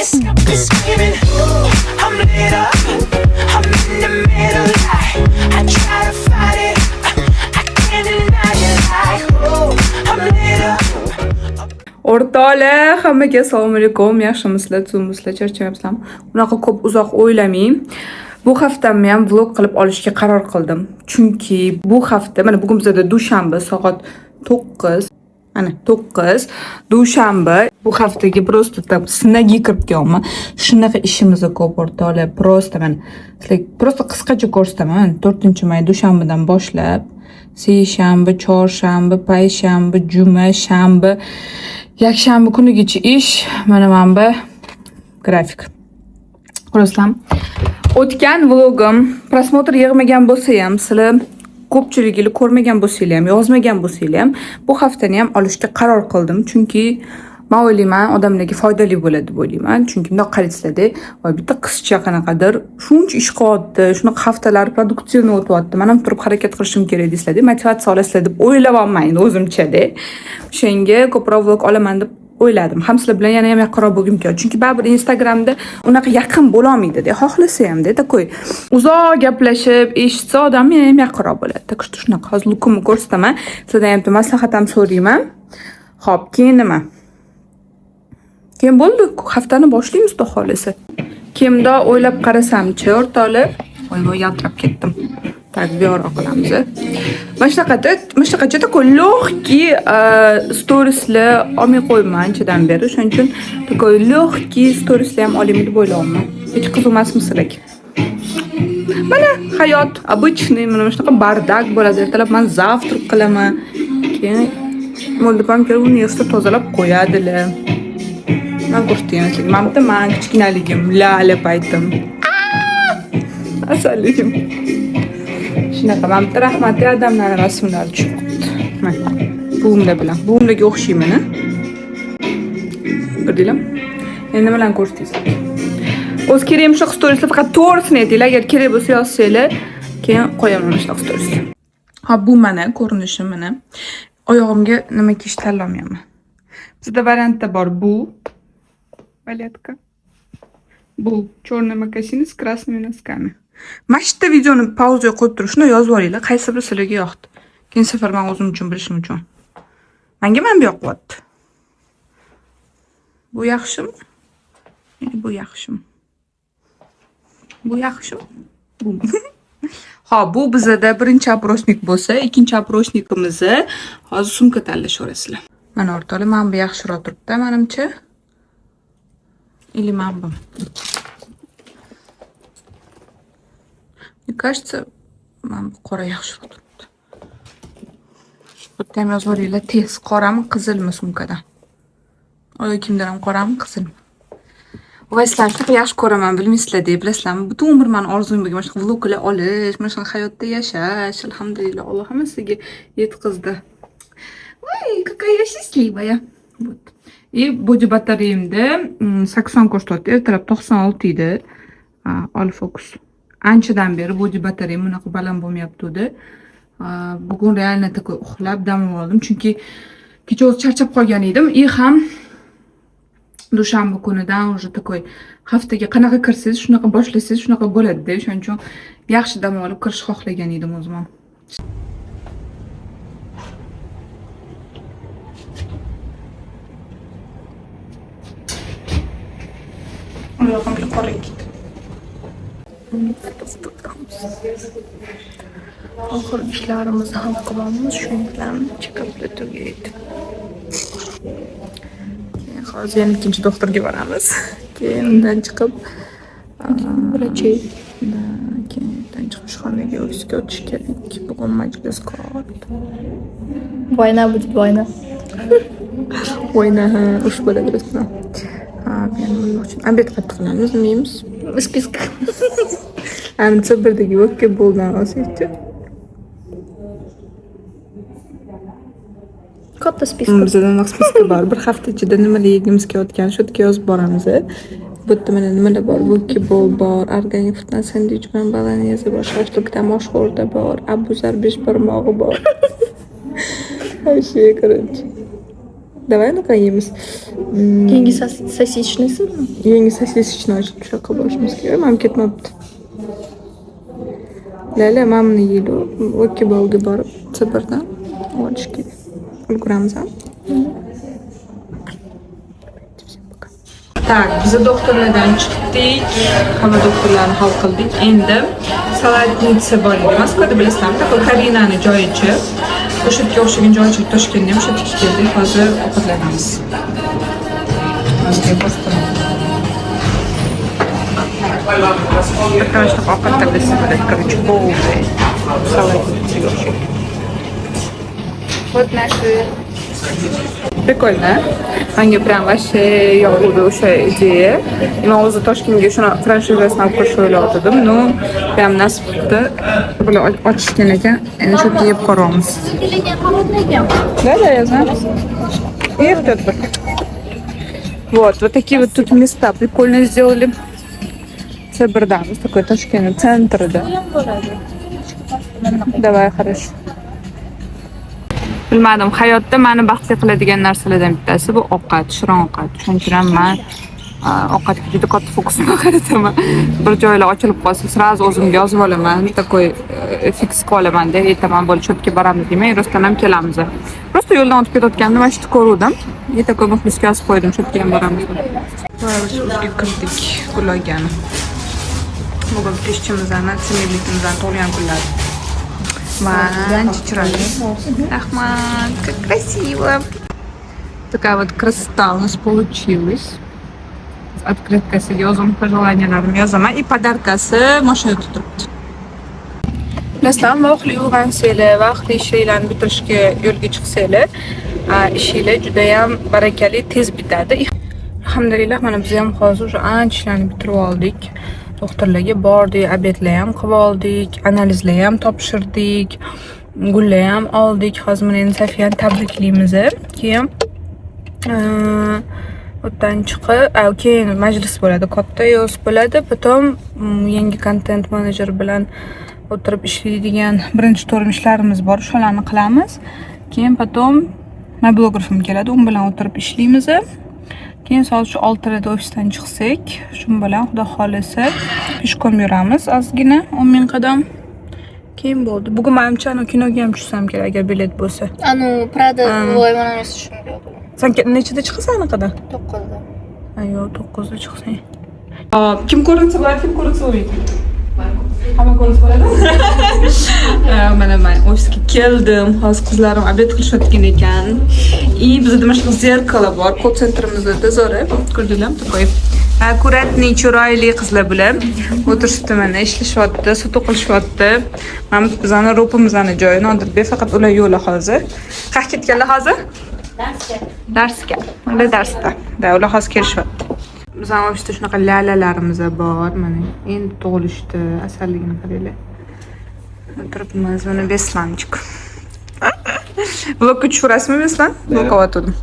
It's screaming, ooh, I'm lit up. I'm in the middle, I try to fight it. I can't deny it, like, ooh, I'm lit up. O'rtoqlar, hammaga assalomu alaykum. Yaxshimisizlar, tuzimmisizlar, charchamayapsizlarmi? Unaqa ko'p uzoq o'ylamang. Bu haftamni ham vlog qilib olishga qaror qildim. Chunki bu hafta, mana bugun bizda dushanba soat 9. Ana 9 dushanba. Bu haftaga prosta sinaga kirib kelman. Shunaqa ishimiz ko'p o'rtoqlar. Prosta mana sizlarga prosta qisqacha ko'rsataman. 4-may dushanbadan boshlab seshanba, chorshanba, payshanba, juma, shanba, yakshanba kunigacha ish. Mana bu grafik. Ko'rasizlarmi? O'tgan vlogim prosmotr yig'magan bo'lsa ham, sizlar ko'pchiligini ko'rmagan bo'lsanglar ham, yozmagan bo'lsanglar ham, bu haftani ham olishga qaror qildim. Chunki men o'ylayman, odamlarga foydali bo'ladi deb o'ylayman. Chunki bundoq qarasizlarda, voy bitta qizcha qanaqadir shuncha ish qilyapti, shunaqa haftalar produktивно o'tyapti. Men ham turib harakat qilishim kerak deysizlar, motivatsiya olasizlar deb o'ylayapman o'zimcha-da. O'shanga ko'proq vlog olaman deb o'yladim. Ham sizlar bilan yana ham yaqinroq bo'lgim keladi. Chunki baribir Instagramda unaqa yaqin bo'la olmaydi-da, xohlasa ham-da, takoy. Uzoq gaplashib, eshitsa odam yana ham yaqinroq bo'ladi. Tak что shunaqa hozir lukimni ko'rsataman. Sizlardan ham maslahat ham so'rayman. Xo'p, keyin nima? Keyin bo'ldi, haftani boshlaymiz xudo xolisa. Kimda o'ylab qarasam-chi, o'rtoqlar, voy yaltirab ketdim. Tak, buyoqroq qilamiz. Mana shunaqacha takoy log'ki storieslar olmay qo'yman anchadan beri. Shuning uchun takoy log'ki storieslar ham olaymi deb o'ylayapman. Hech qiziqmasmi sizlarga? Mana hayot обычный, mana shunaqa bardak bo'ladi. Ertalab men zavtrak qilaman. Keyin mo'ldipam kelib universitet tozalab qo'yadilar. Men ko'rsatayman sizlarga. Men bitta kichkinaligim, lala paytim. Asalligim. Shunaqa men bitta rahmatli odamlar rasmlari tushib qoldi. Mana buvimlar bilan. Buvimlarga o'xshayman-a? Ko'rdinglarmi? Endi nima bilan ko'rsataysizlar? O'z kerak shunaqa storieslar faqat to'g'risini aytinglar. Agar kerak bo'lsa yozsanglar, keyin qo'yaman shunaqa storieslar. Ha, bu mana ko'rinishim mana. Oyog'imga nima kiyish tanlamayapman. Bizda variantda bor bu balyatka. Bu черный mokasini с красными носками. Mashta videoni pauzaga qo'yib turishni yozib olinglar, qaysi biri sizlarga yoqdi. Keyin safar men o'zim uchun bilishim uchun. Menga bu yoqyapti. Bu yaxshimi? Bu yaxshimi? Bu yaxshimi? Bu. Ha, bu bizda birinchi aprosnik bo'lsa, ikkinchi aprosnikimizni hozir sumka tanlashaverasizlar. Mana o'rtoqlar, men bu yaxshiroq turibdi, menimcha. Или men bu. Мне кажется, men qora yaxshiroq turibdi. Bitta ham yozib olinglar, tez qorami, qizilmi sumkadan? Oy, kimdan ham qorami, qizilmi? Voy, sizlarni shunaqa yaxshi ko'raman, bilmaysizlar-da, bilasizlarmi? Butun umr men orzum bo'lgan mana shunaqa vloglar olish, mana shunaqa hayotda yashash. Alhamdulillah, Alloh hammasiga yetkazdi. Voy, какая я счастливая. Вот. И body batareyamda 80 ko'rsatyapti, ertalab 96 edi. All focus. Anchadan beri body batareyam bunaqa baland bo'lmayapti-da. Bugun realno takoy uxlab dam oldim, chunki kecha o'z charchab qolgan edim. И ham dushanba kunidan уже takoy haftaga qanaqa kirsangiz, shunaqa boshlasangiz, shunaqa bo'ladi-da. Shuning uchun yaxshi dam olib kirish xohlagan edim o'zim ham. Oyog'imga qora ketdi. Oxir ishlarimizni ham qilamiz, shuning bilan chekapda tugaydi. Keyin hozir yana ikkinchi doktorga boramiz. Keyin undan chiqib vrachey. Keyin undan chiqib shifoxonaga o'tish kerak. Bugun majlis ko'p. Война будет, война. Война, ush bo'ladi rasman. Men obed qattiq qilamiz, yeymiz. Списка. Ancha birdagi o'tga bo'lgan olsaychi. Katta spiska. Bizda spiska bor. Bir hafta ichida nimalar yegimiz kelayotgan, shu yerga yozib boramiz. Bu yerda mana nimalar bor? Bo'ki bol bor, organik fitna sandwich bilan bolonyeza bor, shashlikda mashhurda bor, abuzar 5 barmog'i bor. Вообще, короче. Давай anaqa yeymiz. Yangi sosishnisi mi? Yangi sosischni ochib shunaqa bo'lishimiz kerak. Mam ketmabdi. Lala mamni yeydi. Okibowga borib Sibirdan olish kerak. Ulguramiz ham. Tak, biz doktorlardan chiqdik. Hamma doktorlarni hal qildik. Endi Saladnitsa bor edi. Moskvada bilasizlarmi? Такой Karinani joyichi. O'sha yerga o'xshagan joyichi Toshkentda ham o'sha yerga keldik. Hozir ovqatlanamiz. Hozir bostiramiz. Потому что ovqatda bilasiz, короче, полный Saladnitsa o'xshaydi. Вот наши. Прикольно. Menga прям вообще yoqdi o'sha ideya. Men o'zi Toshkentga shuni franshizasini olib kirishni o'ylagandim. No, прям nasib qildi. Bular ochishgan ekan. Endi shu yerga yeb ko'ramiz. Да, я знаю. И тут. Вот такие вот тут места прикольно сделали. Сибирдан, такой Ташкент, центр, да. Давай, хорошо. Bilmadim, hayotda meni baxtli qiladigan narsalardan bittasi bu ovqat, shirin ovqat. Shuning uchun ham men ovqatga juda katta fokusni qarataman. Bir joylar ochilib qolsa, sразу o'zimga yozib olaman. Такой fiks qolaman-da, aytaman, bo'lib chetga boramiz demay, rostdan ham kelamiz. Просто yo'ldan o'tib ketayotganda mana shu ko'rdim. Такой muxlisga yozib qo'ydim, chetga ham boramiz. O'zga kirdik ulargani. Bugun peshchimizdan, semizligimizdan tug'ilgan kunlar. Chiroyli. Ahmad, как красиво. Такая вот красота у нас получилась. Открыткasi yozim, пожеланияларni yozaman и podarkasi mashinada turibdi. Bilasizlarmi, vaqtli uyg'onsanglar, vaqtli ishlarni bitirishga yo'lga chiqsanglar, ishinglar juda ham barakali, tez bitadi. Alhamdulillah, mana biz ham hozir o'sha ancha ishlarni bitirib oldik. Doktorlarga bordik, obedlar ham qilib oldik, analizlar ham topshirdik, gullar ham oldik. Hozir men endi Safiyani tabriklaymiz. Keyin o'tdan chiqib, keyin majlis bo'ladi, katta yo'z bo'ladi. Potom yangi content manager bilan o'tirib ishlaydigan birinchi to'rim ishlarimiz bor, shularni qilamiz. Keyin potom mobilografim keladi, u bilan o'tirib ishlaymiz. Keyin soat 6 da ofisdan chiqsak, shu bilan Xudo xolasa peshkom yuramiz ozgina 10 ming qadam. Keyin bo'ldi. Bugun menimcha kinoga ham tushsam kerak agar bilet bo'lsa. Prada loyihalarimiz shunga. Sen nechida chiqasan anaqa? 9da. Ayo, 9da chiqsang. Kim ko'rinsa bo'ladi, kim ko'rinsa bo'lmaydi. Hamma ko'rinsa bo'ladi. Mana men ofisga keldim. Hozir qizlarim obed qilishayotgan ekan. Bizda mana shu zerkala bor, kol sentrimizda dozori. Ko'rdinglarmi? Такой аккуратный, chiroyli qizlar bilan o'tirishdi, mana ishlashyapti, sut o'qilishyapti. Mana bizani ro'pimizni joyini Odilbek faqat ular yo'li hozir. Qayerga ketganlar hozir? Darsga. Ular darsda. Da, ular hozir kelishyapti. Bizning ofisda shunaqa lalalarimiz bor. Mana endi tug'ilishdi, asalligini qaranglar. O'tiribmiz, mana Beslanchik. Vlogga tushirasizmi Beslan? Vlog qilyotdim.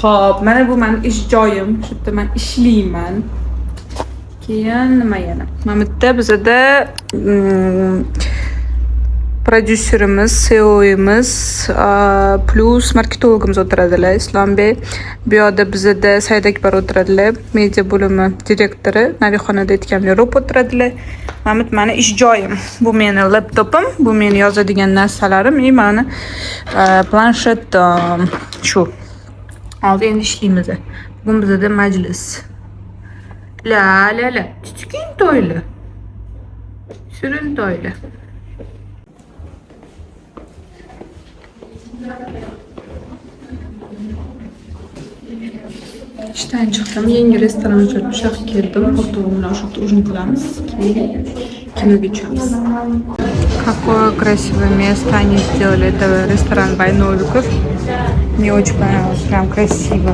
Xo'p, mana bu mening ish joyim. Shu yerda men ishlayman. Keyin nima yana? Mana bu yerda bizda prodyuserimiz, CEO'imiz plus marketologimiz o'tiradilar, Islombek. Bu yerda bizda Said Akbar o'tiradilar, media bo'limi direktori, Navixonada aytganimdek ro'p o'tiradilar. Mana bu meni ish joyim. Bu meni laptopim, bu meni yozadigan narsalarim, meni planshetim. Shu. Hozir endi ishlaymiz. Bugun bizda majlis. La. Kichkin to'yli. Shirin to'yli. İşten chiqdim, yangi restoran ochib, o'sha yoqqa keldim. O'rtog'im bilan o'sha yerda ужин qilamiz, keyin kinoga tushamiz. Какое красивое место они сделали. Это ресторан Байновиков. Мне очень понравилось, прям красиво.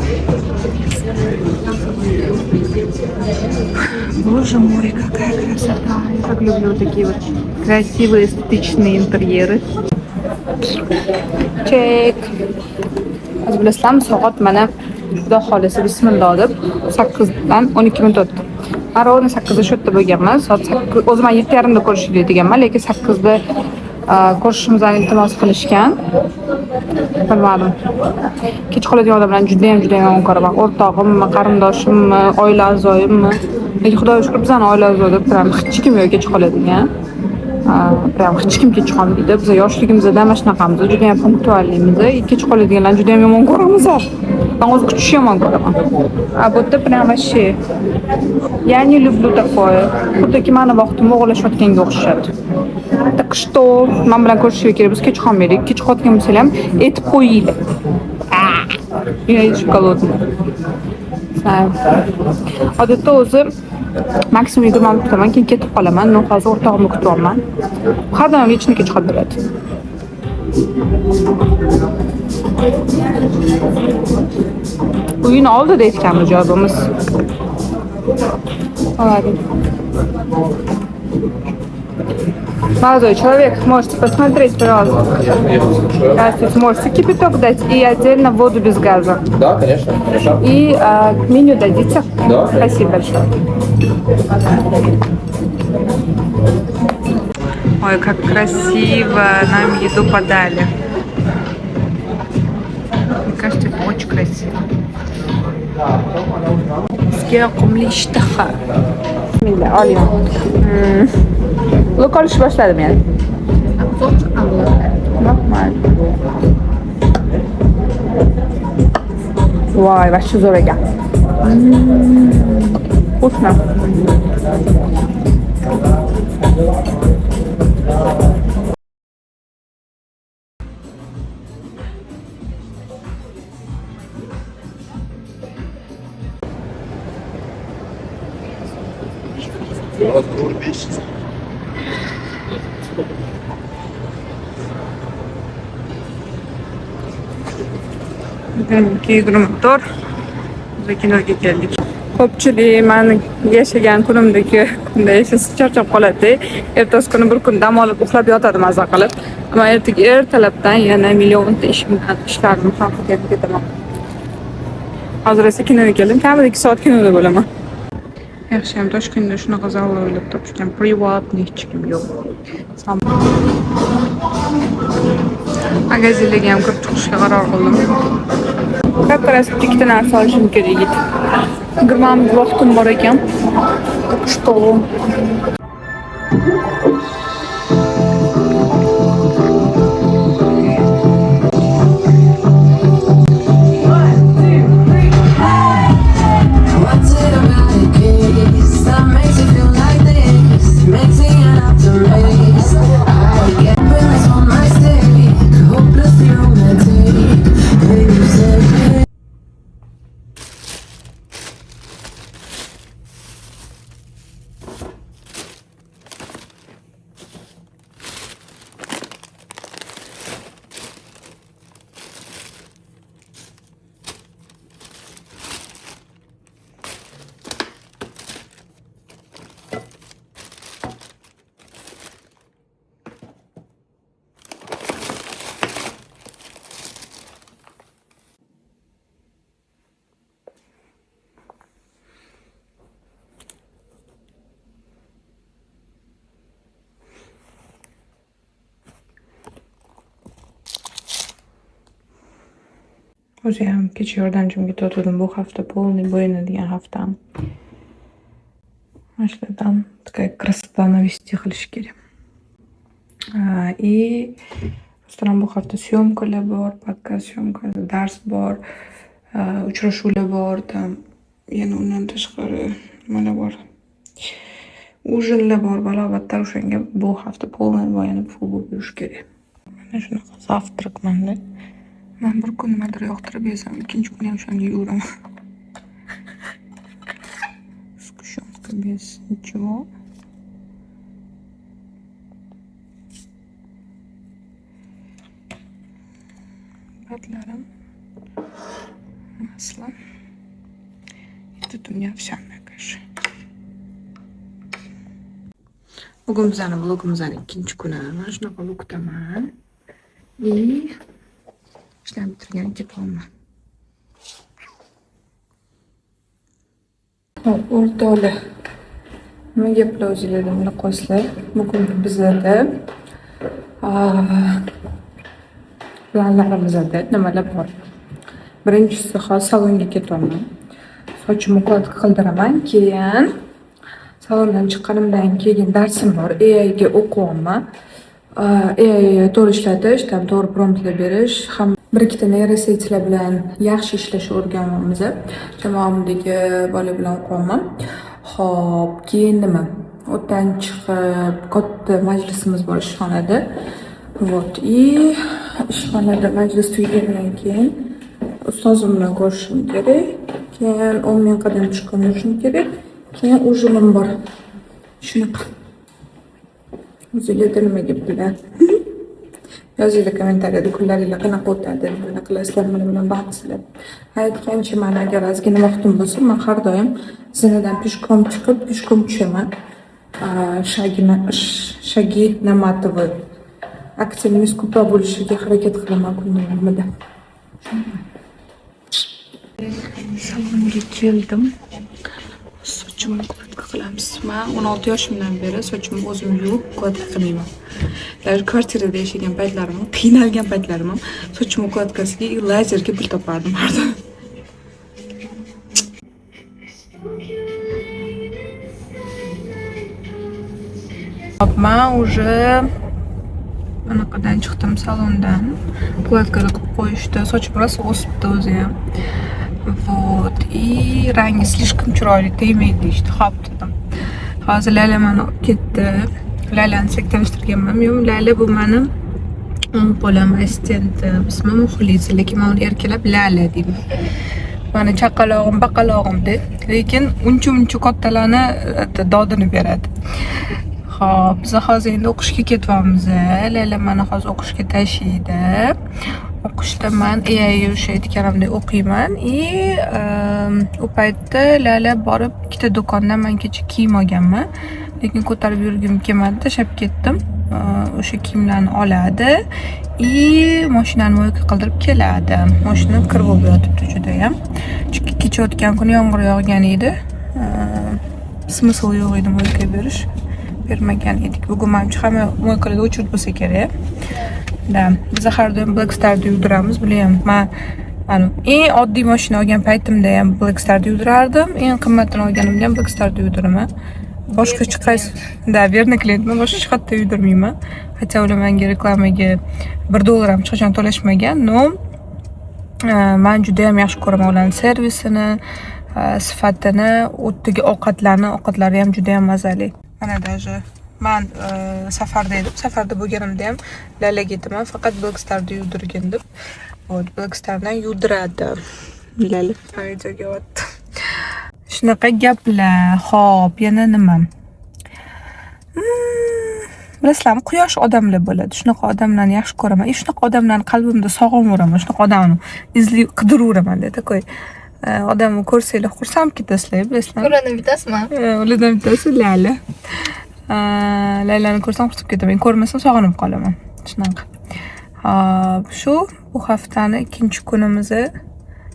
Боже мой, какая красота. Я так люблю такие вот красивые эстетичные интерьеры. Чек. Hozir bilasizlarmi, soat mana Xudo xolasa bismillah deb 8 dan 12 minut o'tdi. Rovna 8 da shu yerda bo'lganman. Soat 8, o'zim 7:30 da ko'rishlik deganman, lekin 8 da ko'rishimizni iltimos qilishgan. Bilmadim. Kech qoladigan odamlarni juda ham yomon ko'raman. O'rtog'immi, qarindoshimmi, oila a'zoyimmi? Lekin Xudoga shukr, bizning oila a'zoda prям hech kim yo'q kech qoladigan. Prям hech kim kech qolmaydi. Biz yoshligimizda mana shunaqamiz, juda ham punktualimiz. Kech qoladiganlarni juda ham yomon ko'ramiz. Ben o'zi kutish yomon ko'raman. A bu yerda prям вообще я не люблю такое. Xuddiki meni vaqtimni o'g'irlashayotganga o'xshaydi. Так что men bilan ko'rishishga kerak, biz kech qolmaylik. Kech qolgan bo'lsa ham aytib qo'yinglar. Я еще голодный. Odatda o'zi maksimum 20 minut kutaman, keyin ketib qolaman. Men hozir o'rtog'imni kutyapman. Har doim hech nima kech qolib beradi. Uyini oldida aytganmiz joyimiz. Молодой человек, можете посмотреть, пожалуйста. Здравствуйте, можете кипяток дать и отдельно воду без газа. Да, конечно, хорошо. И меню дадите? Да. Спасибо большое. Ой, как красиво нам еду подали. Мне кажется, это очень красиво. Yoqimli ishtaha. Bismillah, olyapman. Lok olishni boshladim men. Normal. Voy, вообще zo'r ekan. Вкусно. Kiydirim motor. Biz kinoga keldik. Ko'pchilik meni yashagan kunimdagi kunda yashashga charchab qoladi. Ertasi kuni bir kun dam olib uxlab yotadi maza qilib. Ammo ertaga ertalabdan yana millionta ish bilan ishlarim ham ketib ketaman. Hozir esa kinoga keldim. Kamida 2 soat kinoda bo'laman. Yaxshi ham Toshkentda shunaqa zallar o'ylab topishgan. Privatniy hech kim yo'q. Magazinlarga ham kirib chiqishga qaror qildim. Katta ikkita narsa olishim kerak edi. 20 minut vaqtim bor ekan. Так что o'zi ham kecha yordamchimga totuvdim. Bu hafta полный bo'yinadigan haftam. Mashlardan такая красота навести qilish kerak. И restoran bu hafta syomkalar bor, podkast syomkasi, dars bor, uchrashuvlar bor, yana undan tashqari nimalar bor? Ujinlar bor, balobatlar o'shanga bu hafta полный bo'yinib full bo'lib yurish kerak. Mana shunaqa завтрак manda. Ben bir kun nimadir yoqtirib yesam, ikkinchi kun ham shunga yuraman. Skushenka без ничего. Batlarim. Masla. И тут у меня овсяная каша. Bugun bizning vlogimizning ikkinchi kuni. Mana shunaqa vlogdaman. И ishlarni bitirgan ketyapman. O'rtoqlar, nima gaplar o'zingizlar bilib qo'ysizlar. Bugun bizlarda planlarimizda nimalar bor. Birinchisi hozir salonga ketyapman. Sochimni ukladka qildiraman, keyin salondan chiqqanimdan keyin darsim bor. AIga o'qiyapman. AI to'g'ri ishlatish, to'g'ri promptlar berish, ham bir ikkita neyrosetlar bilan yaxshi ishlashni o'rganyapmiz. Jamoamdagi bola bilan o'qiyapman. Xo'p, keyin nima? O'tdan chiqib katta majlisimiz bor ishxonada. Вот, и ishxonada majlis tugagandan keyin ustozim bilan ko'rishim kerak. Keyin 10 ming qadam chiqib yurishim kerak. Keyin ujulim bor. Shunaqa. O'zingizlar nima gap bilan? Yozinglar kommentariyada kunlaringlar qanaqa o'tadi, nima qilasizlar, men bilan bahslashib. Aytgancha men agar ozgina vaqtim bo'lsa, men har doim zinadan peshkom chiqib, peshkom tushaman. Shagi Namatova aksiyamiz ko'proq bo'lishiga harakat qilaman kunlarimda. Salonga keldim. Sochimni ukladka qilamiz. Men 16 yoshimdan beri sochimni o'zim yuvib ukladka qilmayman. Kvartirada yashagan paytlarim, qiynalgan paytlarim ham sochimni ukladkasiga lazerga pul topardim har doim. Men уже anaqadan chiqdim salondan. Ukladka qilib qo'yishdi. Sochim rosa o'sibdi o'zi ham. Вот. И rangi слишком chiroyli tegmaydi deyishdi. Xo'p dedim. Hozir Layla meni olib ketdi. Laylani tanishtirganman. Layla bu mening o'ng qo'lim assistentim. Ismi Muxlisa, lekin men uni erkalab Layla deyman. Meni chaqalog'im, baqalog'im deb. Lekin uncha kattalarni dodini beradi. Xo'p, biz hozir endi o'qishga ketyapmiz. Layla meni hozir o'qishga tashiydi. O'qishda men AI o'sha aytganimdek o'qiyman. U paytda Layla borib ikkita do'kondan men kecha kiyim olganman. Lekin ko'tarib yurgim kelmadi, tashlab ketdim. O'sha kiyimlarni oladi и mashinani moyka qildirib keladi. Mashina kir bo'lib yotibdi juda ham. Chunki kecha o'tgan kuni yomg'ir yog'gan edi. Smysl yo'q edi moyka berish. Bermagan edik. Bugun menimcha hamma moykalarda o'chirib bo'lsa kerak. Da, biz har doim Blackstar'da yurdiramiz. Bilayam, men eng oddiy mashina olgan paytimda ham Blackstar'da yurdirardim. Eng qimmatini olganimda ham Blackstar'da yurdiraman. Boshqa hech qaysi, da, verni klientman, boshqa hech qayerda yurdirmayman. Hatto ular menga reklamaga $1 ham hech qachon to'lashmagan. No, men juda ham yaxshi ko'raman ularning servisini, sifatini, o'tdagi ovqatlari ham juda ham mazali. Mana даже men safarda edim. Safarda bo'lganimda ham Laylaga aytaman, faqat Blackstar'da yurdirgin deb. Вот, Blackstar'dan yurdiradi. Layla foydaga o'tdi. Shunaqa gaplar. Xo'p, yana nima? Bilasizlarmi, quyosh odamlar bo'ladi. Shunaqa odamlarni yaxshi ko'raman. Shunaqa odamlarni qalbimda sog'inveraman. Shunaqa odamni izlab qidiraveraman dedi. Qo'y. Odamni ko'rsanglar xursand ketasizlar, bilasizlarmi? Ulardan bitasizmi? Ulardan bitasi Layla. Laylani ko'rsam xursand ketaman. Ko'rmasam sog'inib qolaman. Shunaqa. Shu bu haftani ikkinchi kunimizni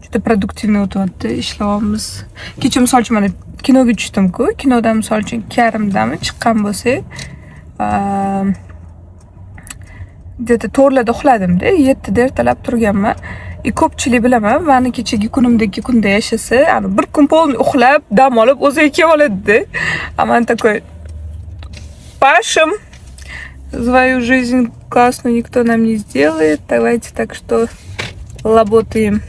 juda produktivniy o'tyapti. Ishlayapmiz. Kecha misol uchun mana kinoga tushdim-ku. Kinodan misol uchun 2:30dami chiqqan bo'lsak, dedi 4larda uxladim-da, 7da ertalab turganman. Ko'pchilik bilaman, meni kechagi kunimdagi kunda yashasa, bir kun polni uxlab, dam olib o'ziga kelib oladi-da. А man такой: "Пашем, свою жизнь классную никто нам не сделает. Давайте так что работаем".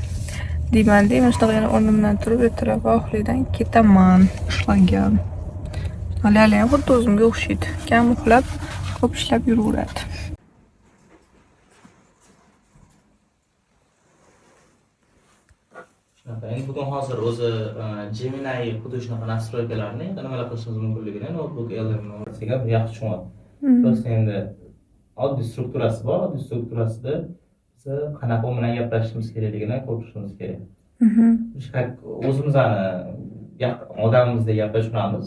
Deyman, shunaqa yana o'rnimdan turib, ertalab uxlaydan ketaman ishlaga. Layla ham xuddi o'zimga o'xshaydi. Kam uxlab, ko'p ishlab yuraveradi. Endi bugun hozir o'zi Gemini xuddi shunaqa nastroykalarni nimalar qilishingiz mumkinligini notebook LM-ga yaxshi tushunyapti. Просто endi oddiy strukturasi bor, oddiy strukturasida biz qanaqa bilan gaplashishimiz kerakligini ko'rishimiz kerak. O'zimizni odamimizda gaplashamiz.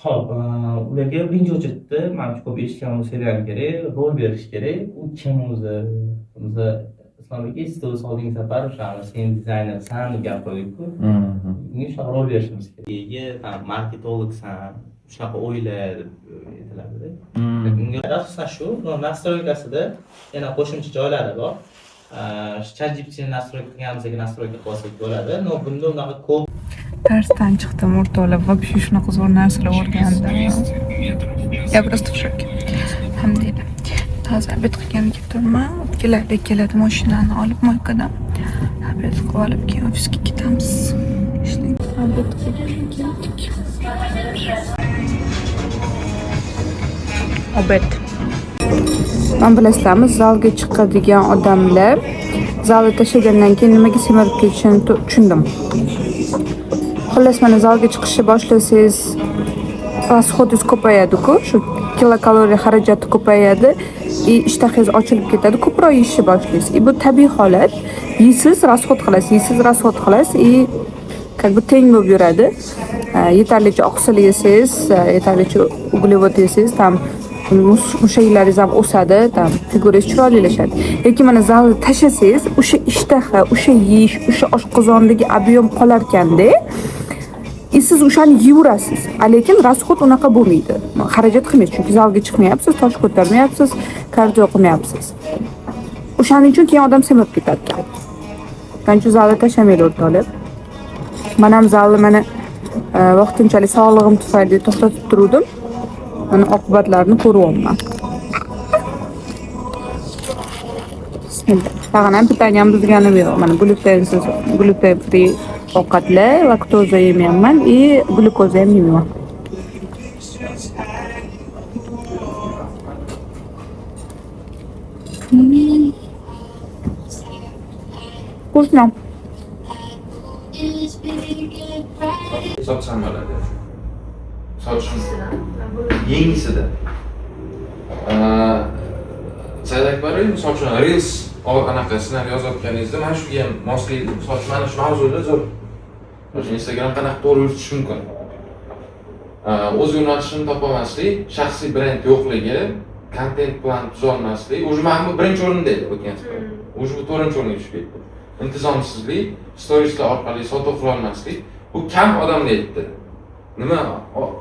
Xo'p, ularga birinchi o'chirtdi, menimcha ko'p eshitgan bo'lsanglar kerak, rol berish kerak. U kim o'zi? Biza Islomga stil solding safar o'shani sen dizaynersan deb gapirdik-ku. Bunga shunaqa rol berishimiz kerak. Marketologsan, shunaqa o'ylar deb aytiladi. Unga asosan shu, nastroykasida yana qo'shimcha joylari bor. ChatGPT'ni nastroyka qilganimizdek nastroyka qilsak bo'ladi. No, bunda unaqa ko'p Darsdan chiqdim o'rtoqlar, вообще shunaqa zo'r narsalar o'rgandim. Я просто в шоке. Alhamdulillah. Hozir obed qilgani ketyapman. Keladi mashinani olib moykadan. Obed qilib olib keyin ofisga ketamiz. Obed qilib keldik. Obed. Men bilasizlarmi, zalga chiqadigan odamlar zalni tashlagandan keyin nimaga semirib ketishini tushundim. Xullas, mana zalga chiqishni boshlasangiz, расходingiz ko'payadi-ku, shu kilokaloriya xarajati ko'payadi, ishtahangiz ochilib ketadi, ko'proq yeyishni boshlaysiz. Bu tabiiy holat. Yeysiz, расход qilasiz, как бы teng bo'lib yuradi. Yetarlicha oqsil yesangiz, yetarlicha uglevod yesangiz, tam mushaklaringiz ham o'sadi, tam figurangiz chiroylilashadi. Lekin mana zalni tashlasangiz, o'sha ishtaha, o'sha yeyish, o'sha oshqozondagi ob'yom qolar ekanda, siz o'shani yeyurasiz. Lekin расход unaqa bo'lmaydi. Xarajat qilmaysiz, chunki zalga chiqmayapsiz, tosh ko'tarmayapsiz, kardio qilmayapsiz. O'shaning uchun keyin odam semirib ketadi. Qancha zalni tashlamaydi o'rtoqlar. Men ham zalni mana vaqtinchalik sog'lig'im tufayli to'xtatib turdim. Mana oqibatlarini ko'ryapman. Bismillah. Tag'in ham pitaniam buzganim yo'q. Mana gluten free ovqatlar, laktoza yemayman, glukoza ham yeyman. Вкусно. Sotsam bo'ladi. Sochim yangisida. Said Akbarov misol uchun Reels anaqa ssenariy yozayotganingizda mana shuga ham moslaydi. Misol uchun mana shu mavzuda zo'r. Instagram qanaqa to'g'ri yuritish mumkin. O'z yo'nalishini topolmaslik, shaxsiy brend yo'qligi, kontent plan tuzolmaslik, o'zi mana bu birinchi o'rinda edi o'tgan safar. O'zi bu 4-o'ringa tushib ketdi. Intizomsizlik, storieslar orqali sotuv qila olmaslik, bu kam odamda yetdi. Nima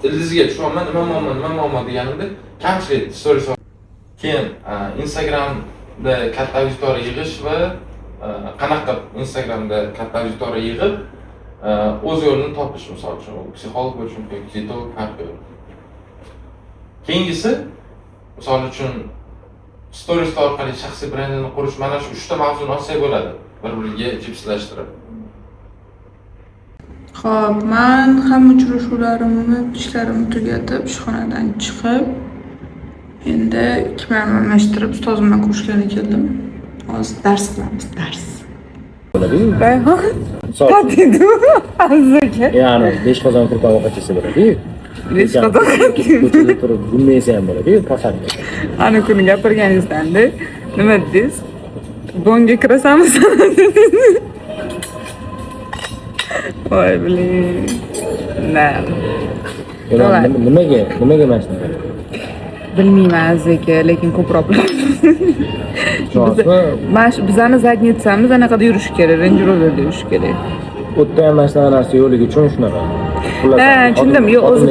ildiziga tushyapman, nima muammo deganimda kamchilik stories. Keyin Instagramda katta auditoriya yig'ish va qanaqa Instagramda katta auditoriya yig'ib o'z yo'lini topish, misol uchun psixolog bo'lish mumkin, diyetolog farqi yo'q. Keyingisi misol uchun stories orqali shaxsiy brendini qurish, mana shu 3 ta mavzuni olsak bo'ladi, bir-biriga jipslashtirib. Xo'p, men ham uchrashuvlarimni, ishlarimni tugatib, ishxonadan chiqib, endi kiyimlarni almashtirib, ustozim bilan ko'rishgani keldim. Hozir dars qilamiz, dars. Rayhon. Qatidimi? Azizga. Ya'ni 5 qozon turpa ovqatchisi bo'ladi-ku. 5 qozon. Ko'chada turib gulmaysa ham bo'ladi-ku, paxarda. Ana kuni gapirganingizda nima dedingiz? Bonga kirasanmi? Voy biling. Nimaga mana shunaqa? Bilmayman azizga, lekin ko'proq bizani zadnitsamiz anaqada yurish kerak, Range Roverda yurish kerak. O'tda ham mana shunaqa narsa yo'qligi uchun shunaqa. Tushundim. Yo'q, o'zi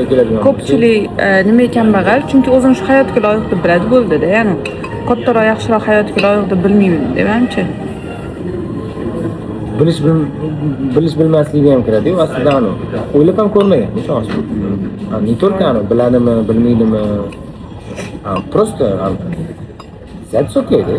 ko'pchilik nima kambag'al, chunki o'zini shu hayotga loyiq deb biladi, bo'ldi-da, ya'ni kattaroq, yaxshiroq hayotga loyiq deb bilmayman, deymchi. Bilish bilmasligi ham kiradi-ku, aslida uni o'ylab ham ko'rmagan, ishonch. Ne только uni biladimi, bilmaydimi? Просто that's okay, да?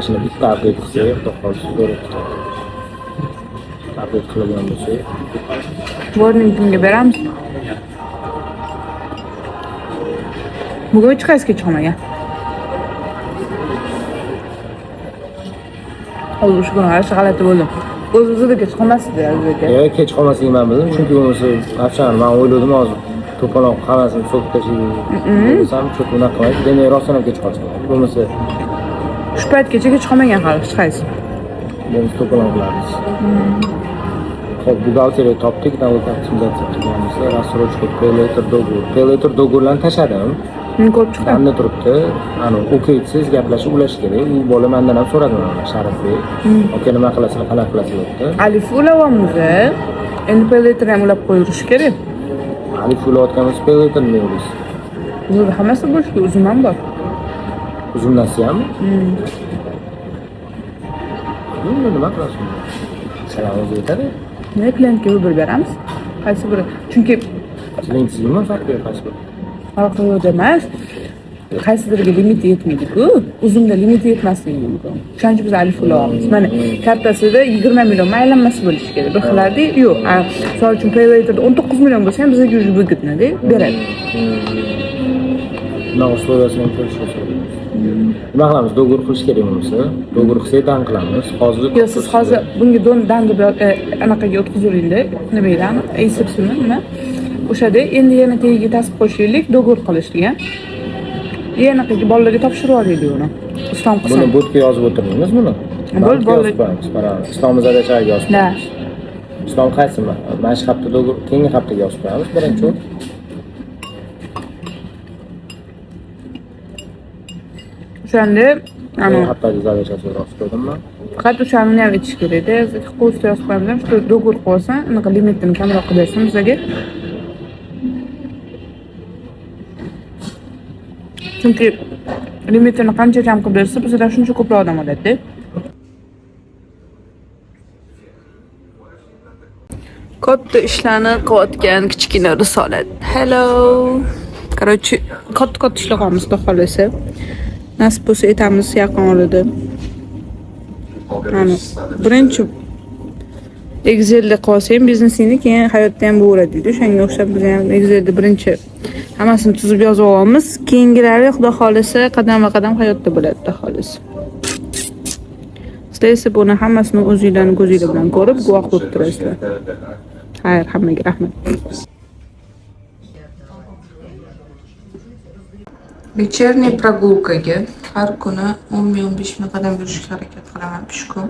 Shuni bitta update qilsak, to'xtalishni ko'rib update qilgan bo'lsak, warning bunga beramiz. Bugun hech qaysi kech qolmagan. Hozir shu kuni g'alati bo'ldim. O'z-o'ziga kech qolmasdi azizga. Yo'q, kech qolmasligini men bildim, chunki bo'lmasa, afshon men o'yladim hozir to'paloq hammasini so'kib tashlaydi desam, cho'p unaqa qilmaydi. Demak, rostdan ham kech qolsa, bo'lmasa shu paytgacha kech qolmagan hali hech qaysi. Biz to'paloq qilamiz. Xo'p, buxgalteriya topdik, davlat optimizatsiya qilganmiz. Рассрочка, paylater dogur. Paylater dogurlarni tashladim. Ko'p chiqdi. Manda turibdi. Ani o'qiysiz gaplashib ulash kerak. U bola mendan ham so'radi mana Sharifbek. Aka nima qilasizlar, qanaqa qilasizlar debdi. Alif ulavamiz. Endi paylater ham ulab qo'yirish kerak. Alif ulayotganimiz paylater deymiz. Bunda hammasi bo'shku, uzum ham bor. Uzumnasi ham? Nima qilasiz? Salom o'zi yetadi. Ne klientga bir beramiz. Qaysi biri? Chunki Sizmi farqi qaysi biri? farqi emas. Qaysidirga limiti yetmaydi-ku. Uzumda limiti yetmasligi mumkin. O'shaning uchun biz alif ulayapmiz. Mana kattasida 20 million aylanmasi bo'lishi kerak. Bir xillarda yo'q. Misol uchun paylaterda 19 million bo'lsa ham bizga уже выгодно-da, beradi. Nima usloviyasini ko'rishga so'raymiz. Nima qilamiz? Dogur qilish kerak bo'lsa, dogur qilsak dan qilamiz. Hozir Yo'q, siz hozir bunga dan deb anaqaga o'tkazavering-da. Nima deydi? Aysipsimi nima? O'shada endi yana tagiga tasib qo'shaylik, dogur qilishga. Yanaqaga bolalarga topshirib yuboraylik uni. Islom qilsin. buni botga yozib o'tirmaymiz buni. Bo'ldi. Islom zadachaga yozib qo'yamiz. Islom qaysi? Mana shu hafta dogur, keyingi haftaga yozib qo'yamiz birinchi. O'shanda Ana haftada zadachasi yozib qo'ydimmi? faqat o'shani ham aytish kerak-da. Qo'yishda yozib qo'yamiz. Shu dogur qo'ysa, anaqa limitini kamroq qilib bersin bizga. Chunki limitini qancha kam qilib bersa, bizdan shuncha ko'proq odam oladi-da. Katta ishlarni qilayotgan kichkina risolat. Hello. Короче, katta ishlar qilamiz, xudo xolasa. Nasib bo'lsa aytamiz yaqin orada. Mana birinchi Excel'da qolsang, biznesingni keyin hayotda ham bo'laveradi. O'shanga o'xshab biz ham Excel'da birinchi hammasini tuzib yozib olamiz. Keyingilari xudo xolasa qadam-qadam hayotda bo'ladi, xudo xolasa. Sizlar esa buni hammasini o'zingizlarning ko'zingizlar bilan ko'rib, guvoh bo'lib turasizlar. Xayr, hammaga rahmat. Вечерний прогулкаga har kuni 10-15 ming qadam yurishga harakat qilaman peshkom.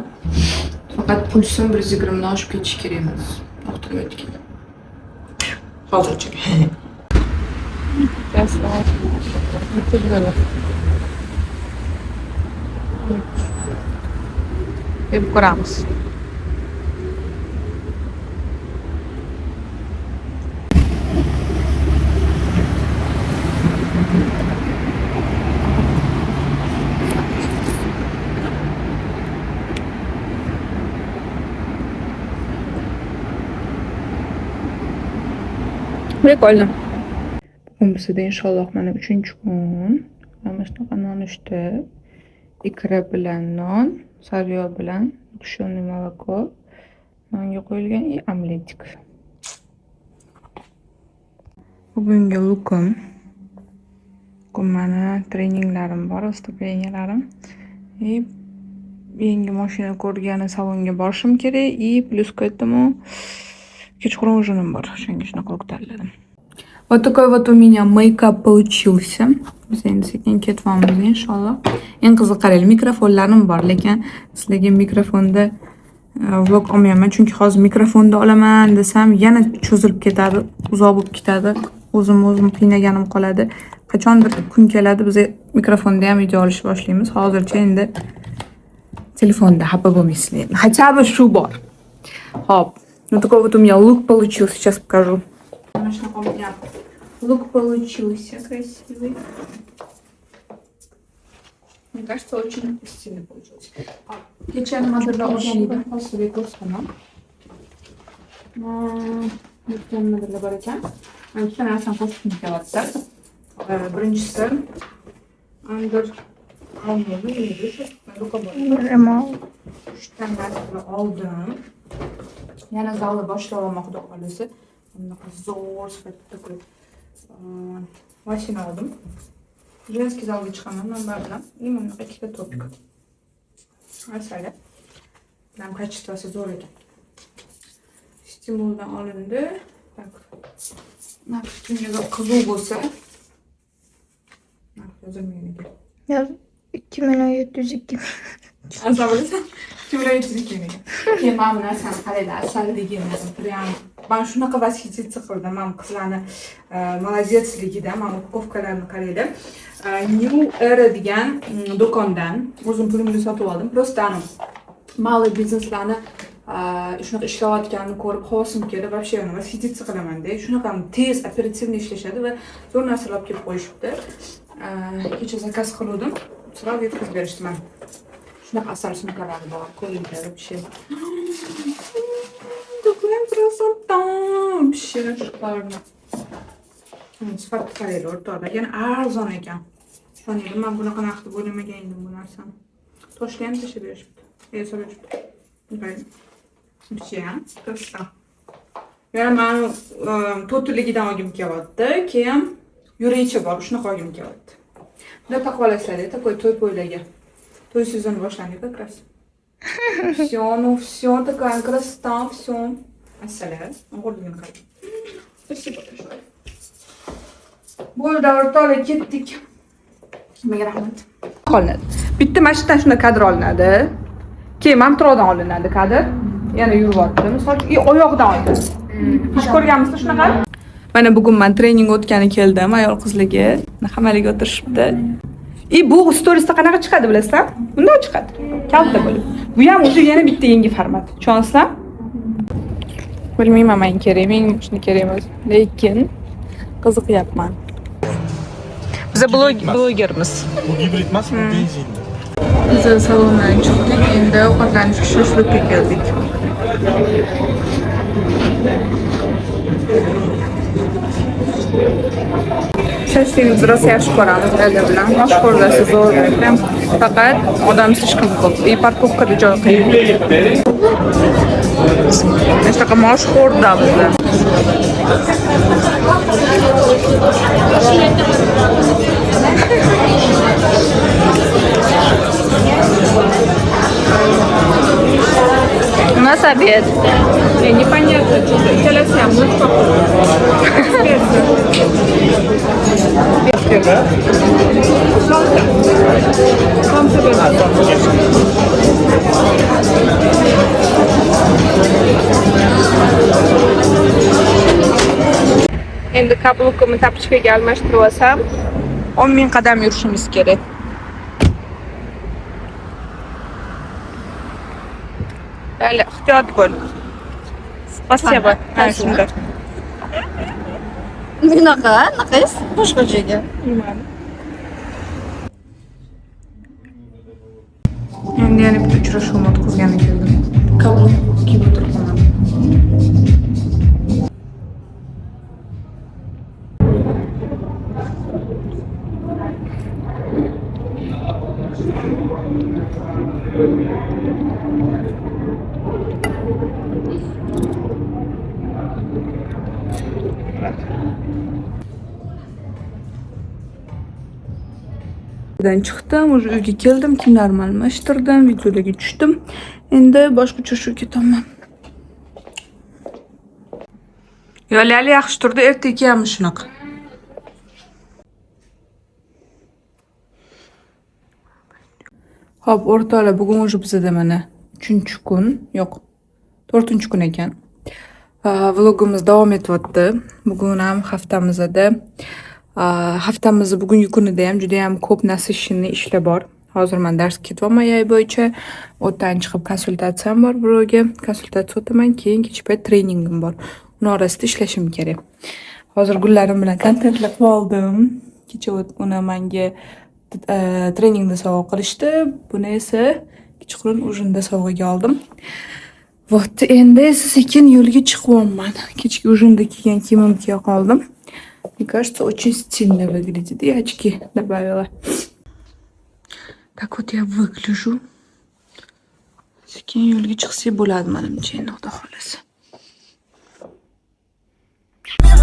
Faqat pulsim 120 ming oshib ketishi kerak emas. Yoqtirmayotgan. Hozircha. Hep ko'ramiz. Прикольно. Bugun bizda inshaalloh mana 3-kun. Mana shunaqa nonushta, ikra bilan non, sariyog bilan tушёное молоко, nonga qo'yilgan omletik. Bugungi lukum. Mana treninglarim bor, выступленияларым. Yangi mashina ko'rgani salonga borishim kerak. Plus к этому kechqurun ужиnim bor. O'shanga shunaqa tanladim. Вот такой вот у меня мейкап получился. Biz endi sekin ketyapmiz inshaalloh. Eng qiziq qarang, mikrofonlarim bor, lekin sizlarga mikrofonda vlog olmayman, chunki hozir mikrofonda olaman desam yana cho'zilib ketadi, uzoq bo'lib ketadi. O'zim qiynaganim qoladi. Qachondir kun keladi biz mikrofonda ham video olishni boshlaymiz. Hozircha endi telefonda xafa bo'lmaysizlar. Хотя бы shu bor. Hop, вот такой вот у меня лук получился, сейчас покажу. У меня лук получился красивый. Мне кажется, очень стильный получился. Geçen madalya olganida hozirga ko'rsataman. Geçen madalya bor ekan. Mana ikkita narsani qo'shib kelyapti. Birinchisi under uchta narsani oldim. Yana zalni boshlab olmoqda qolsa. Bunaqa zo'r sifatida такой mashina oldim. Женский zalga chiqaman nomar bilan. И bunaqa ikkita topik. Asali. Bilan kачествоsi zo'r ekan. Stimuldan olindi. Tak. Narx qizuv bo'lsa. Narx yozilmagan ekan. Yoz 2702. Asal bilasan, cho'raychilik kerak. Keyin mana bu narsani qaranglar, asalligini, prям man shunaqa восхититься qildim. Men qizlarni молодецligidan, mana упаковкalarini qaranglar. New Era degan do'kondan o'zim pulim bilan sotib oldim. Просто malый bizneslarni shunaqa ishlayotganini ko'rib havasim keldi. Вообще восхититься qilaman-da. Shunaqa tez, operativniy ishlashadi va zo'r narsalar olib kelib qo'yishibdi. Kecha zakaz qildim. Sirab yetkazib berishdi mana. Shunaqa asal sumkalari bor, qo'linglar вообще. Такая красота! Вообще шикарно. Sifatli qaranglar o'rtoqlar. Yana arzon ekan. Ishoninglar, men bunaqa narx deb o'ylamagan edim bu narsani. Toshga ham tashlab berishibdi. So'rashibdi. Qarang. Вообще, красота. Yana men to'tiligidan olgim kelyapti. Keyin yurichi bor, shunaqa olgim kelyapti. Bunda taqvolasizlar, такой to'y-po'ylarga. To'y sezoni boshlandi как раз. Все, такая красота, все. Assalar, o'g'irligini qarang. Спасибо большое. Bo'ldi, o'rtoqlar, ketdik. Sizga rahmat. Qolinadi. Bitta mashinadan shunday kadr olinadi. Keyin mamtrodan olinadi kadr. Yana yuryapti. Misol uchun oyoqdan olinadi. Siz ko'rganmisizlar shunaqa? Mana bugun men trening o'tgani keldim, ayol qizlarga. Hammaliga o'tirishibdi. Bu storiesda qanaqa chiqadi bilasizlar? Bunday chiqadi. Kalta bo'lib. Bu ham o'sha yana bitta yangi format. Tushunasizlar? Bilmayman, men kerak, menga shuni kerak emas. Lekin qiziqyapman. Biz blogermiz. Bu gibrid emasmi, benzinli? Biz salondan chiqdik, endi ovqatlanishga shoshlikka keldik. Shashlikni rosa yaxshi ko'ramiz, albatta bilan. Mashhurlasi zo'r ekan. Faqat odam слишком ko'p. Parkovkada joy qiyin. Shunaqa mashhurda bizda. У нас обед. Непонятно, что-то интересно, мы что? Endi kablukimni tapichkaga almashtirib olsam, 10,000 qadam yurishimiz kerak. Mayli, ehtiyot bo'l. Spasibo. Ha, shunday. Naqaysiz? Boshqa joyga. Endi yana bitta uchrashuvni o'tkazgani keldim. Kabluk kiyib o'tiribman. Chiqdim, o'sha uyga keldim, kiyimlarimni almashtirdim, videolarga tushdim. Endi boshqa uchrashuvga ketaman. Yo'lali yaxshi turdi, ertaga kiyamiz shunaqa. Xo'p, o'rtoqlar, bugun o'sha bizda mana 3-kun, yo'q, 4-kun ekan. Vlogimiz davom etyapti. Bugun ham haftamizda bugungi kunida ham juda ham ko'p nasishli ishlar bor. Hozir men dars ketyapman yay bo'yicha. O'tdan chiqib konsultatsiyam bor birovga. Konsultatsiya o'taman, keyin kech payt treningim bor. Uni orasida ishlashim kerak. Hozir gullarim bilan kontentlar qilib oldim. Kecha uni menga treningda sovg'a qilishdi. Buni esa kechqurun ujinda sovg'aga oldim. Вот, endi esa sekin yo'lga chiqyapman. Kechki ujinda kiygan kiyimimni kiya qoldim. Мне кажется, очень стильно выглядит. И очки добавила. Так вот я выгляжу. Sekin yo'lga chiqsa bo'ladi menimcha, endi xudo xolasa.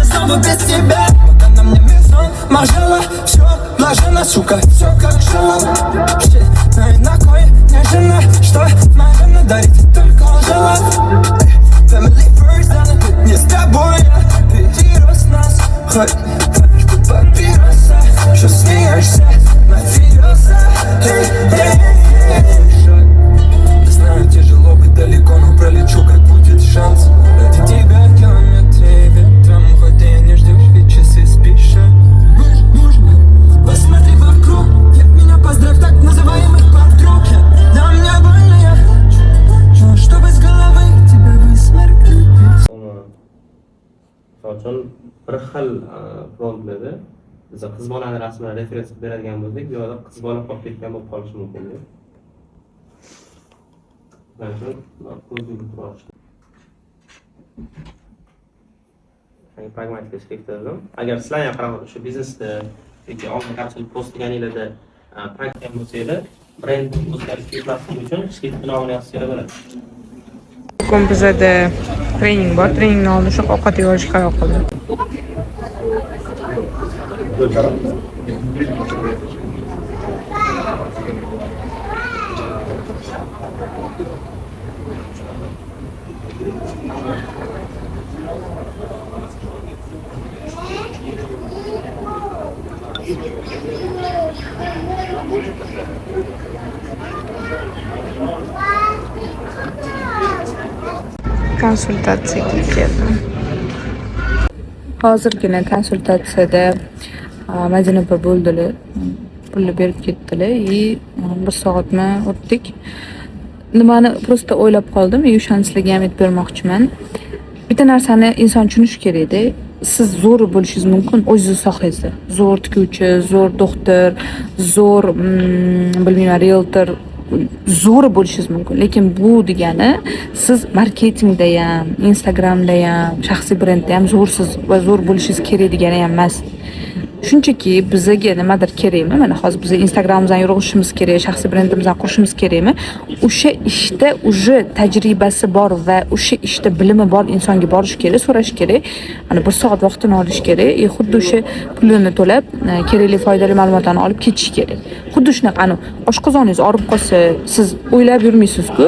Снова без тебя, пока на мне мезон Мажала, все, блаженно, сука, все как жила Ну и на кое не жена, что наверное дарит только жила Family first, не с тобой я перерос нас Хоть каждый папироса, что смеешься, мафиоза Biz qiz bolani rasmini referens qilib beradigan bo'lsak, bu yoqda qiz bola qolib ketgan bo'lib qolishi mumkin. Mana shu ko'zga turish. Pragmatik sektorda agar sizlar ham qarab shu biznesda yoki oldin qanchalik post qilganinglarda praktika bo'lsa-eda, brendni o'zgartirish uchun shirkat binomini yaxshi kerak bo'ladi. Bugun bizada trening bor. Treningni oldin shu ovqat yeyishga qaror qildim. Konsultatsiyaga keldim. Hozirgina konsultatsiyada Madina opa bo'ldilar. Pulni berib ketdilar. Bir soatni o'tdik. Nimani prosta o'ylab qoldim. O'shani sizlarga ham aytib bermoqchiman. Bitta narsani inson tushunishi kerak-da. Siz zo'r bo'lishingiz mumkin o'zingiz sohangizda. Zo'r tikuvchi, zo'r doktor, zo'r bilmayman, realtor zo'r bo'lishingiz mumkin. Lekin bu degani siz marketingda ham, Instagramda ham, shaxsiy brendda ham zo'rsiz va zo'r bo'lishingiz kerak degani ham emas. Shunchaki bizga nimadir kerakmi? Mana hozir biz Instagramimizdan yurg'ishimiz kerak, shaxsiy brendimizni qurishimiz kerakmi? O'sha ishda uje tajribasi bor va o'sha ishda bilimi bor insonga borish kerak, so'rash kerak. Mana 1 soat vaqtini olish kerak. Xuddi o'sha pulini to'lab, kerakli foydali ma'lumotlarni olib ketish kerak. Xuddi shunaqa, oshqozoningiz og'rib qolsa, siz o'ylab yurmaysiz-ku,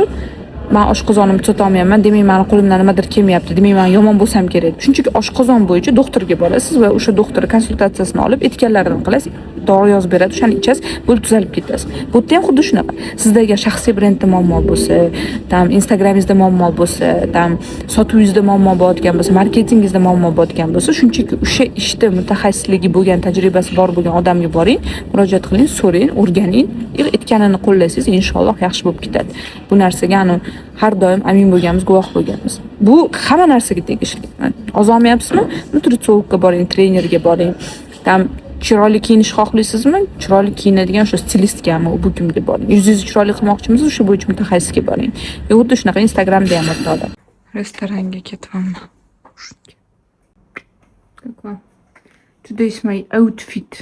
men oshqozonimni tuta olmayapman, demak meni qo'limdan nimadir kelmayapti, demak men yomon bo'lsam kerak. Shunchaki oshqozon bo'yicha doktorga borasiz va o'sha doktor konsultatsiyasini olib, etikalarini qilasiz, dori yozib beradi, o'shani ichasiz, bo'lib tuzalib ketasiz. Bu yerda ham xuddi shunaqa. Sizda agar shaxsiy brendda muammo bo'lsa, Instagramingizda muammo bo'lsa, sotuvingizda muammo bo'lgan bo'lsa, marketingingizda muammo bo'lgan bo'lsa, shunchaki o'sha ishda mutaxassisligi bo'lgan, tajribasi bor bo'lgan odamga boring, murojaat qiling, so'rang, o'rganing, aytganini qo'llaysiz, inshaalloh yaxshi bo'lib ketadi. Bu narsaga har doim amin bo'lganmiz, guvoh bo'lganmiz. Bu hamma narsaga tegishli. Ozolmayapsizmi? Nutritsiyologga boring, trenerga boring. Chiroyli kiyinish xohlaysizmi? Chiroyli kiyinadigan o'sha stilistgami, u bukimga boring. Yuzingizni chiroyli qilmoqchimisiz? O'sha bo'yicha mutaxassisga boring. Xuddi shunaqa Instagramda ham o'tadi. Restoranga ketyapman. Today's my outfit.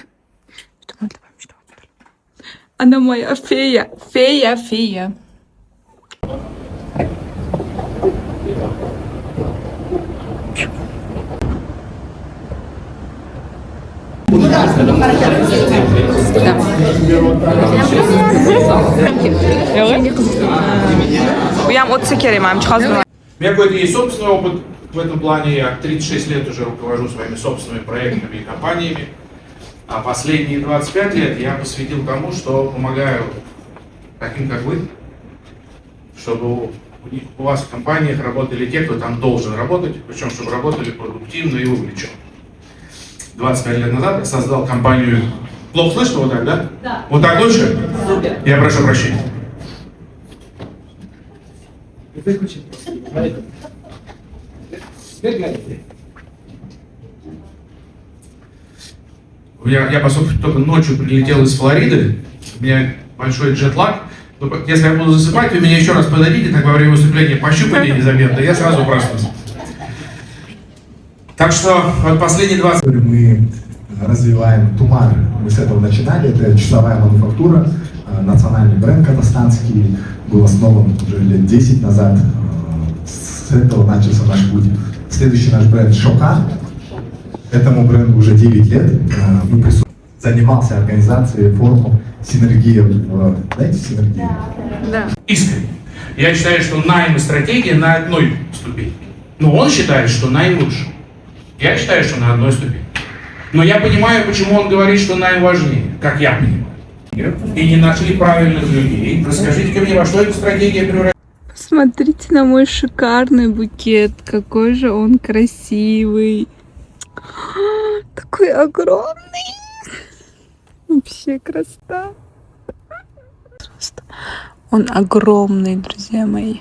Она моя фея, фея, фея. Я o'tsa kerak, menimcha hozir. У меня какой-то есть собственный опыт в этом плане. Я 36 лет уже руковожу своими собственными проектами и компаниями. А последние 25 лет я посвятил тому, что помогаю таким, как вы, чтобы у вас в компаниях работали те, кто там должен работать, причем чтобы работали продуктивно и увлеченно. 25 лет назад я создал компанию... Плохо слышно вот так, да? Да. Вот так лучше? Супер. Я прошу прощения. Я поскольку только ночью прилетел из Флориды, у меня большой джетлаг. Если я буду засыпать, вы меня еще раз подадите, так во время выступления пощупайте незаметно, я сразу проснусь. Так что вот последние 20... Мы развиваем Тумар. Мы с этого начинали. Это часовая мануфактура, национальный бренд казахстанский. Был основан уже лет 10 назад. С этого начался наш путь. Следующий наш бренд Шока. Этому бренду уже 9 лет. Мы занимался организацией форумов «Синергия». Знаете «Синергия»? Да. Искренне. Я считаю, что найм и стратегия на одной ступени. Но он считает, что найм лучше. Я считаю, что на одной ступени. Но я понимаю, почему он говорит, что найм важнее, как я понимаю. И не нашли правильных людей. Расскажите-ка мне, во что эта стратегия превратится? Посмотрите на мой шикарный букет. Какой же он красивый. Такой огромный. Вообще красота. Он огромный, друзья мои.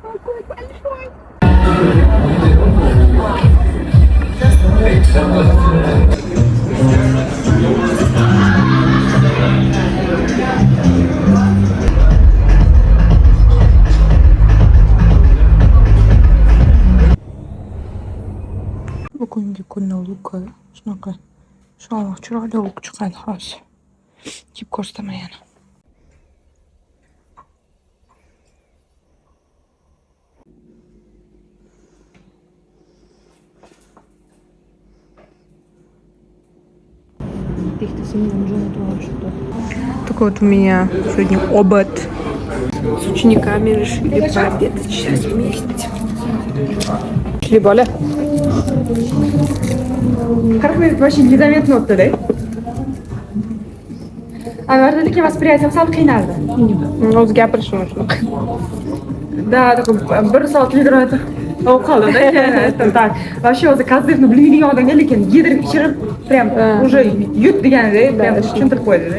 Какой большой. Bugungi kunni luki shunaqa shoh chiroyli luk chiqadi hozir. Kiyib ko'rsataman yana. Такой вот у меня сегодня обед. С учениками решили пообедать сейчас вместе. Шли боли? Как вы вообще незаметно оттуда? Anvardagi vосприятием сам qiynaldi. O'zi gapirishim shunaqa. Да, такой bir soat yuguradi. Qoldi-da. Aytdim, так. Вообще o'zi konsertni bilmaydigan odamga lekin yedirib ichirib прям уже yut degandek прям tushuntirib qo'ydi-da.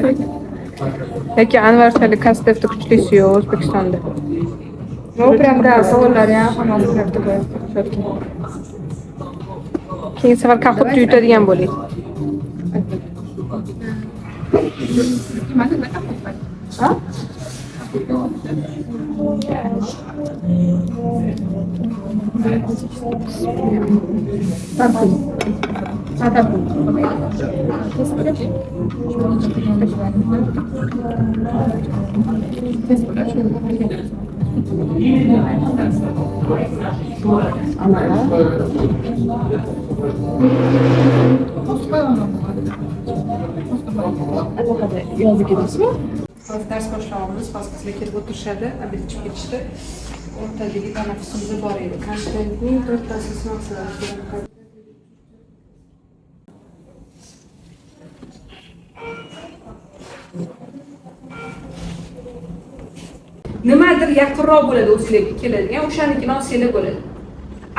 Lekin Anvarchalik konsertda kuchlisi yo'q O'zbekistonda. Ну прям да, savollari ham hammasi prям такой четкий. Keyingi safar kahvotda yutadigan bo'ling. Hozir dars boshlayapmiz. Hozir qizlar kelib o'tirishadi, obed ichib ketishdi. O'rtadagi tanaffusimiz bor edi. Konstantning to'rttasi sinov. Nimadir yaqinroq bo'ladi o'zingizga keladigan, o'shanikini olsanglar bo'ladi.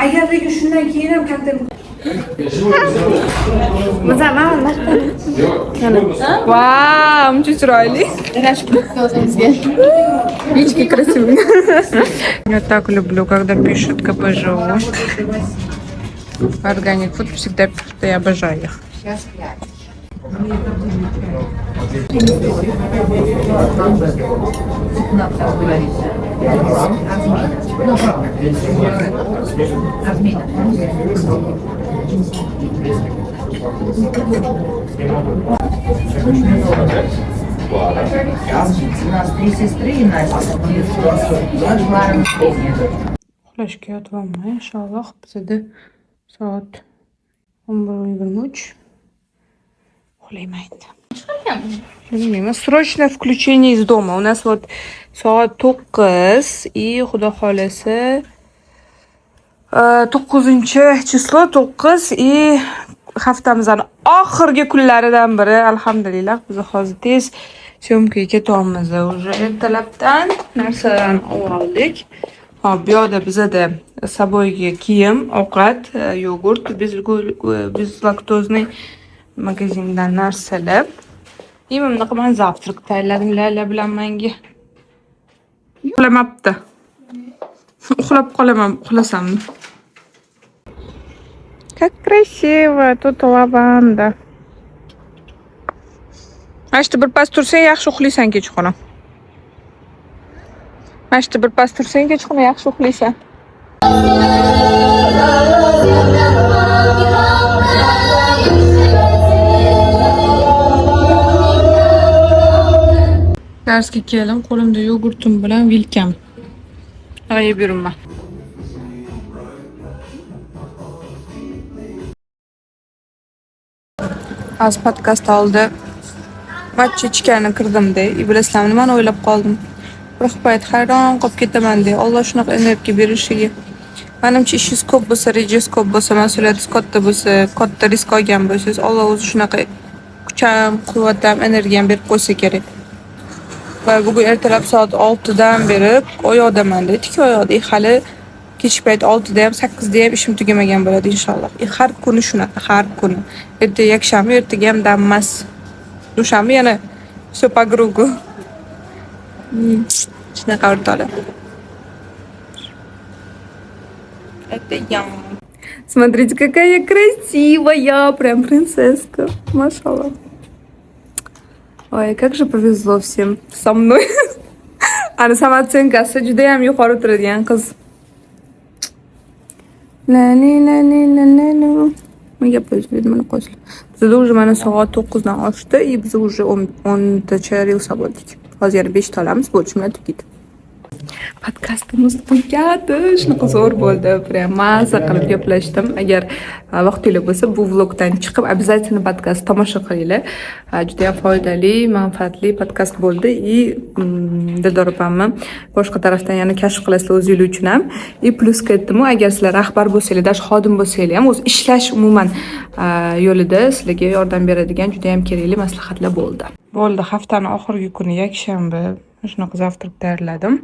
Agarda shundan keyin ham kontent Вау, ничего chiroyli. Яички красивые. Я так люблю, когда пишут КПЖУ. Органик Фуд всегда пишут, я обожаю их. Uxlashga yotyapman inshaalloh. Bizda soat 11:23. Uxlayman endi. Bilmayman. Срочное включение из дома. У нас вот soat 9 и xudo xolasa 9-число 9 и haftamizning oxirgi kunlaridan biri. Alhamdulillah biz hozir tez syomkaga ketyapmiz. Уже ertalabdan narsalarni oldik. Hop, bu yoqda bizada saboyga kiyim, ovqat, yogurt, bezlaktozli magazindan narsalar. И mana bunaqa zavtrak tayyorladim Lala bilan menga. Uxlamabdi. Uxlab qolaman, uxlasam. Как красиво, тут lavanda. Mashta bir pas tursang yaxshi uxlaysan kechqurun. Mashta bir pas tursang kechqurun yaxshi uxlaysan. Darsga keldim, qo'limda yogurtim bilan vilkam. Yeb yuraman. Az podkast oldi. Matcha ichgani kirdimda, iblislar nimani o'ylab qoldim. Bir payt hayron qolib ketaman de. Alloh shunaqa energiya berishiga. Menimcha ishingiz ko'p bo'lsa, rejangiz ko'p bo'lsa, mas'uliyatingiz katta bo'lsa, katta risk olgan bo'lsangiz, Alloh o'zi shunaqa kucham, quvvatam, energiyam berib qo'ysa kerak. Va bugun ertalab soat 6dan beri oyoqdaman-da, tik oyoqda. Hali kechki payt 6da ham 8da ham ishim tugamagan bo'ladi inshaalloh. Har kuni shunaqa, har kuni. Erta yakshanba, ertaga ham dam emas. Dushanba yana все по кругу. Shunaqa o'rtoqlar. Это я. Смотрите, какая я красивая, прям принцесска, машалла. Ой, как же повезло всем со mной. Ana samootseenkasi juda ham yuqori turadigan qiz. La la la la la la la. Men gapirishim mana qo'shil. Bizda уже mana soat 9 dan oshdi, и biz уже 10 rilsa bo'ldik. Hozir yana 5 ta olamiz, bo'lishimlar tugaydi. Podkastimiz tugadi. Shunaqa zo'r bo'ldi. Prям maza qilib gaplashdim. Agar vaqtingiz bo'lsa, bu vlogdan chiqib обязательно podkast tomosha qilinglar. Juda ham foydali, manfaatli podkast bo'ldi. И Dildor opamni boshqa tarafdan yana kashf qilasizlar o'zingiz uchun ham. И plusga aytdim, agar sizlar rahbar bo'lsanglar, dash xodim bo'lsanglar ham o'z ishlash umuman yo'lida sizlarga yordam beradigan juda ham kerakli maslahatlar bo'ldi. Bo'ldi, haftaning oxirgi kuni yakshanba. Shunaqa zavtrak tayyorladim.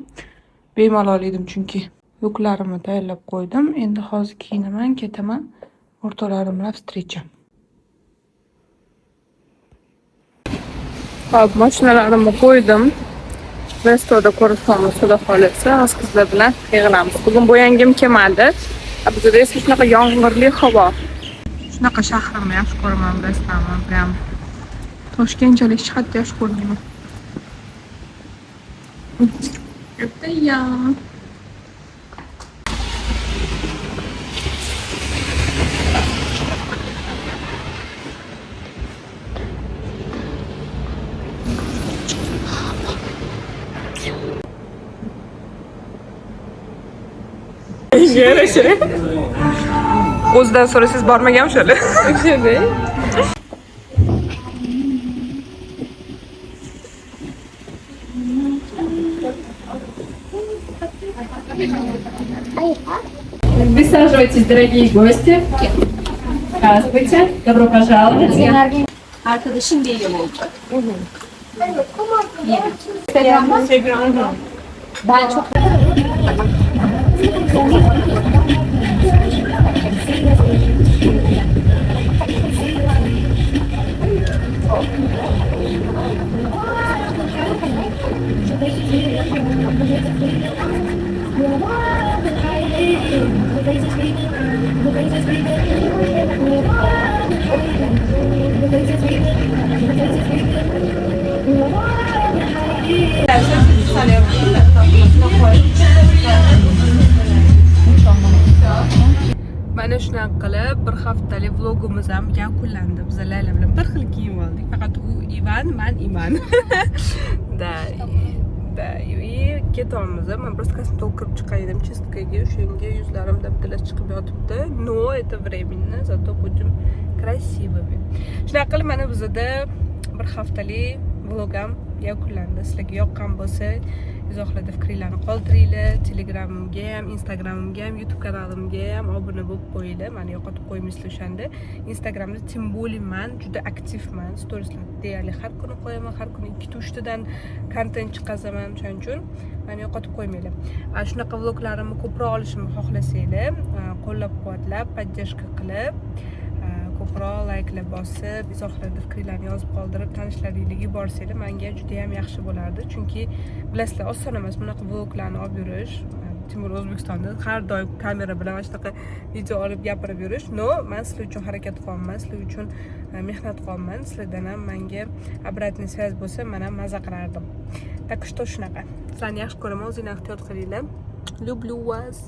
Bemalol edim chunki yuklarimni tayyorlab qo'ydim. Endi hozir kiyinaman, ketaman. O'rtalarim bilan встреча. Hop, mashinalarimni qo'ydim. Restoda ko'rishamiz, xudo xolasa, qizlar bilan yig'ilamiz. Bugun bo'yangim kelmadi. Bizda esa shunaqa yomg'irli havo. Shunaqa shahrimni yaxshi ko'raman, bilasizmi? Prям Toshkentchalik hech qayerda yaxshi ko'rmayman. Это я. O'zidan so'rasangiz bormagan o'shali. Присаживайтесь, дорогие гости. Здравствуйте. Добро пожаловать. Arkadaşım geliyor olacak. Ben çok... Mana shunaqa qilib bir haftalik vlogimiz ham yakunlandi. Biz Layla bilan bir xil kiyim oldik. Faqat u Ivan, men Iman. Da, и ketamiz. Men просто kosmetolog kirib chiqay dedim, chistkaga, o'shanga yuzlarim dabdala chiqib yotibdi. No, это временно, зато будем красивыми. Shunaqa qilib mana bizda bir haftalik vlog ham yakunlandi. Sizlarga yoqqan bo'lsa, izohlarda fikringizni qoldiringlar. Telegramimga ham, Instagramimga ham, YouTube kanalimga ham obuna bo'lib qo'yinglar. Meni yo'qotib qo'ymaysizlar o'shanda. Instagramda tim bo'liman, juda aktivman. Storieslar deyarli har kuni qo'yaman, har kuni 2-3 tadan kontent chiqazaman. Shuning uchun meni yo'qotib qo'ymanglar. Shunaqa vloglarimni ko'proq olishimni xohlasanglar, qo'llab-quvvatlab, поддержка qilib, ko'proq layklar bosib, izohlarda fikringizni yozib qoldirib, tanishlaringizga yuborsanglar menga juda ham yaxshi bo'lardi. Chunki bilasizlar, oson emas bunaqa vloglarni olib yurish. Timur O'zbekistonda har doim kamera bilan mana shunaqa video olib gapirib yurish. No, men sizlar uchun harakat qilyapman, sizlar uchun mehnat qilyapman. Sizlardan ham menga обратный связь bo'lsa, men ham maza qilardim. Так что shunaqa. Sizlarni yaxshi ko'raman, o'zingizni ehtiyot qilinglar. Люблю вас.